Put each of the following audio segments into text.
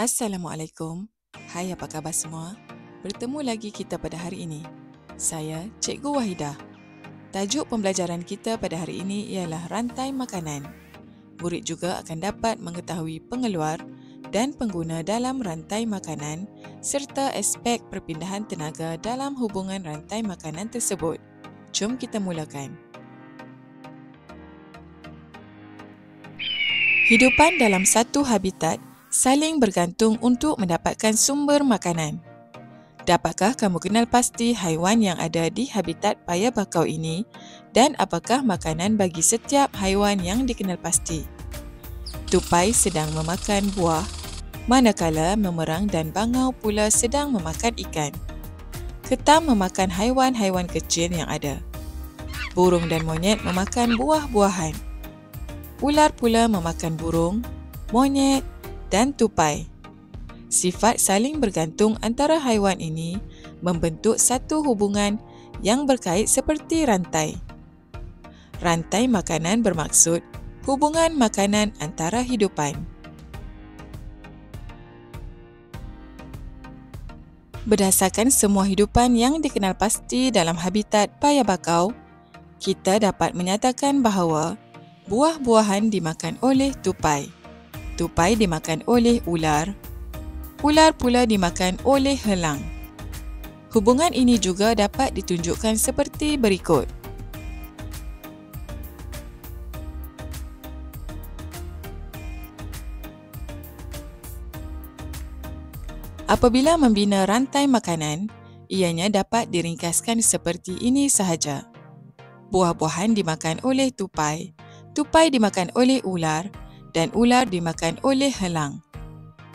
Assalamualaikum. Hai, apa khabar semua? Bertemu lagi kita pada hari ini. Saya Cikgu Wahidah. Tajuk pembelajaran kita pada hari ini ialah rantai makanan. Murid juga akan dapat mengetahui pengeluar dan pengguna dalam rantai makanan serta aspek perpindahan tenaga dalam hubungan rantai makanan tersebut. Jom kita mulakan. Hidupan dalam satu habitat saling bergantung untuk mendapatkan sumber makanan. Dapatkah kamu kenal pasti haiwan yang ada di habitat paya bakau ini dan apakah makanan bagi setiap haiwan yang dikenal pasti? Tupai sedang memakan buah, manakala memerang dan bangau pula sedang memakan ikan. Ketam memakan haiwan-haiwan kecil yang ada. Burung dan monyet memakan buah-buahan. Ular pula memakan burung, monyet dan tupai. Sifat saling bergantung antara haiwan ini membentuk satu hubungan yang berkait seperti rantai. Rantai makanan bermaksud hubungan makanan antara hidupan. Berdasarkan semua hidupan yang dikenal pasti dalam habitat paya bakau, kita dapat menyatakan bahawa buah-buahan dimakan oleh tupai. Tupai dimakan oleh ular. Ular pula dimakan oleh helang. Hubungan ini juga dapat ditunjukkan seperti berikut. Apabila membina rantai makanan, ianya dapat diringkaskan seperti ini sahaja. Buah-buahan dimakan oleh tupai, tupai dimakan oleh ular dan ular dimakan oleh helang.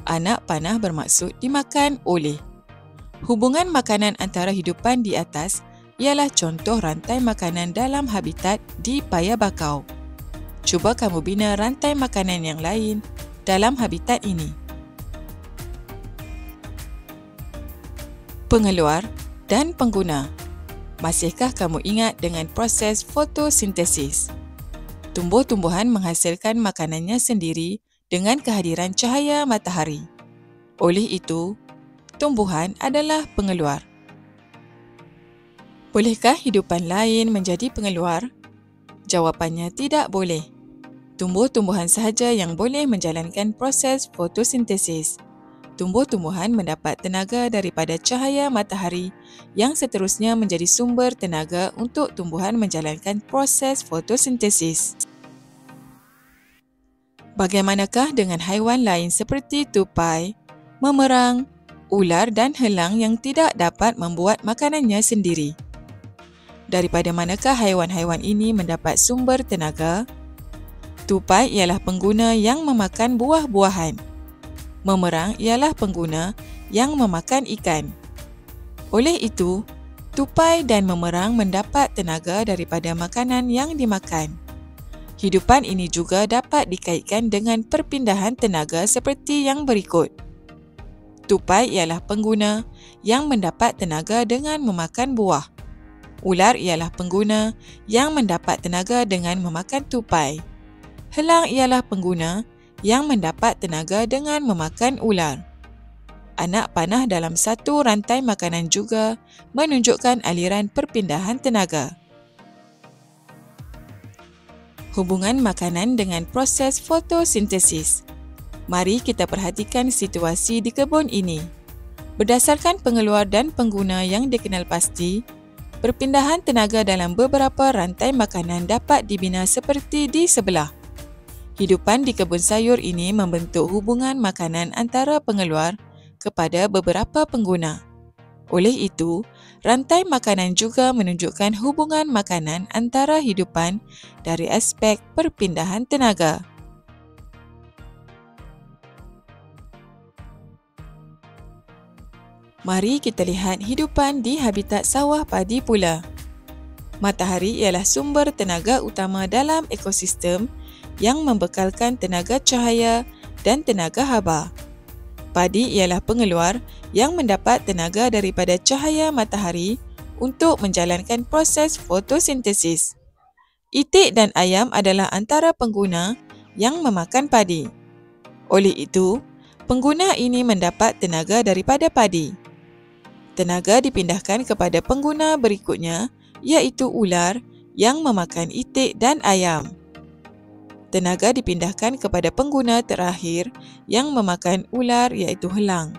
Anak panah bermaksud dimakan oleh. Hubungan makanan antara hidupan di atas ialah contoh rantai makanan dalam habitat di paya bakau. Cuba kamu bina rantai makanan yang lain dalam habitat ini. Pengeluar dan pengguna. Masihkah kamu ingat dengan proses fotosintesis? Tumbuh-tumbuhan menghasilkan makanannya sendiri dengan kehadiran cahaya matahari. Oleh itu, tumbuhan adalah pengeluar. Bolehkah hidupan lain menjadi pengeluar? Jawapannya tidak boleh. Tumbuh-tumbuhan sahaja yang boleh menjalankan proses fotosintesis. Tumbuh-tumbuhan mendapat tenaga daripada cahaya matahari yang seterusnya menjadi sumber tenaga untuk tumbuhan menjalankan proses fotosintesis. Bagaimanakah dengan haiwan lain seperti tupai, memerang, ular dan helang yang tidak dapat membuat makanannya sendiri? Daripada manakah haiwan-haiwan ini mendapat sumber tenaga? Tupai ialah pengguna yang memakan buah-buahan. Memerang ialah pengguna yang memakan ikan. Oleh itu, tupai dan memerang mendapat tenaga daripada makanan yang dimakan. Hidupan ini juga dapat dikaitkan dengan perpindahan tenaga seperti yang berikut. Tupai ialah pengguna yang mendapat tenaga dengan memakan buah. Ular ialah pengguna yang mendapat tenaga dengan memakan tupai. Helang ialah pengguna yang mendapat tenaga dengan memakan ular. Anak panah dalam satu rantai makanan juga menunjukkan aliran perpindahan tenaga. Hubungan makanan dengan proses fotosintesis. Mari kita perhatikan situasi di kebun ini. Berdasarkan pengeluar dan pengguna yang dikenal pasti, perpindahan tenaga dalam beberapa rantai makanan dapat dibina seperti di sebelah. Hidupan di kebun sayur ini membentuk hubungan makanan antara pengeluar kepada beberapa pengguna. Oleh itu, rantai makanan juga menunjukkan hubungan makanan antara hidupan dari aspek perpindahan tenaga. Mari kita lihat hidupan di habitat sawah padi pula. Matahari ialah sumber tenaga utama dalam ekosistem yang membekalkan tenaga cahaya dan tenaga haba. Padi ialah pengeluar yang mendapat tenaga daripada cahaya matahari untuk menjalankan proses fotosintesis. Itik dan ayam adalah antara pengguna yang memakan padi. Oleh itu, Pengguna ini mendapat tenaga daripada padi. Tenaga dipindahkan kepada pengguna berikutnya, iaitu ular yang memakan itik dan ayam. Tenaga dipindahkan kepada pengguna terakhir yang memakan ular, iaitu helang.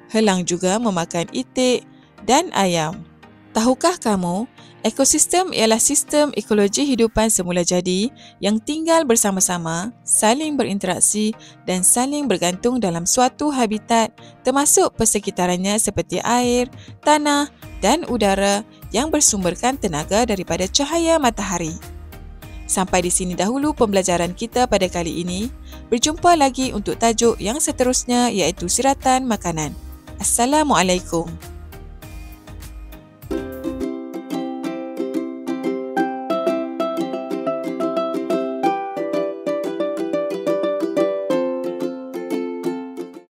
Helang juga memakan itik dan ayam. Tahukah kamu, ekosistem ialah sistem ekologi hidupan semula jadi yang tinggal bersama-sama, saling berinteraksi dan saling bergantung dalam suatu habitat termasuk persekitarannya seperti air, tanah dan udara yang bersumberkan tenaga daripada cahaya matahari. Sampai di sini dahulu pembelajaran kita pada kali ini. Berjumpa lagi untuk tajuk yang seterusnya iaitu siratan makanan. Assalamualaikum.